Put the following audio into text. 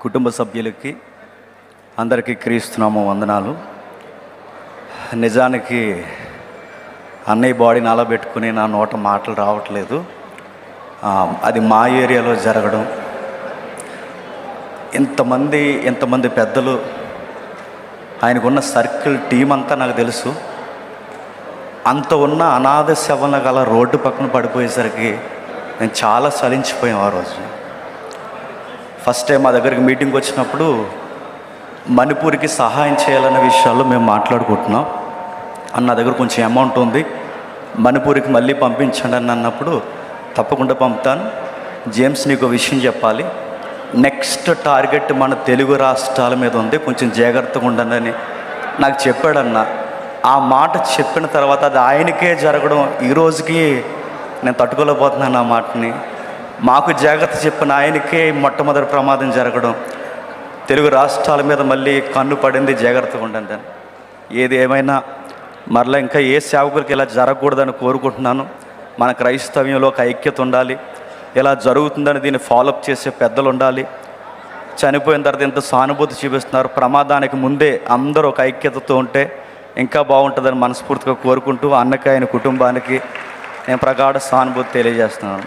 కుటుంబ సభ్యులకి అందరికీ క్రీస్తునామ వందనాలు. నిజానికి అన్నయ్య బాడీని అలా పెట్టుకుని నా నోట మాటలు రావట్లేదు. అది మా ఏరియాలో జరగడం, ఎంతమంది పెద్దలు, ఆయనకున్న సర్కిల్ టీం అంతా నాకు తెలుసు. అంత ఉన్న అనాథ శవన గల రోడ్డు పక్కన పడిపోయేసరికి నేను చాలా చలించిపోయాం. ఆ రోజు ఫస్ట్ టైం మా దగ్గరికి మీటింగ్కి వచ్చినప్పుడు మణిపూర్కి సహాయం చేయాలనే విషయాల్లో మేము మాట్లాడుకుంటున్నాం. అన్న దగ్గర కొంచెం అమౌంట్ ఉంది, మణిపూర్కి మళ్ళీ పంపించండి అని అన్నప్పుడు తప్పకుండా పంపుతాను. జేమ్స్, నీకు విషయం చెప్పాలి, నెక్స్ట్ టార్గెట్ మన తెలుగు రాష్ట్రాల మీద ఉంది, కొంచెం జాగ్రత్తగా ఉండండి నాకు చెప్పాడన్న. ఆ మాట చెప్పిన తర్వాత అది ఆయనకే జరగడం ఈ రోజుకి నేను తట్టుకోలేకపోతున్నాను. ఆ మాటని మాకు జాగ్రత్త చెప్పిన ఆయనకే మొట్టమొదటి ప్రమాదం జరగడం, తెలుగు రాష్ట్రాల మీద మళ్ళీ కన్ను పడింది, జాగ్రత్తగా ఉండండి అని. ఏది ఏమైనా మరలా ఇంకా ఏ సేవకులకి ఇలా జరగకూడదని కోరుకుంటున్నాను. మన క్రైస్తవ్యంలో ఒక ఐక్యత ఉండాలి. ఇలా జరుగుతుందని దీన్ని ఫాలోఅప్ చేసే పెద్దలు ఉండాలి. చనిపోయిన తర్వాత ఎంత సానుభూతి చూపిస్తున్నారు. ప్రమాదానికి ముందే అందరూ ఒక ఐక్యతతో ఉంటే ఇంకా బాగుంటుందని మనస్ఫూర్తిగా కోరుకుంటూ అన్నకి ఆయన కుటుంబానికి నేను ప్రగాఢ సానుభూతి తెలియజేస్తున్నాను.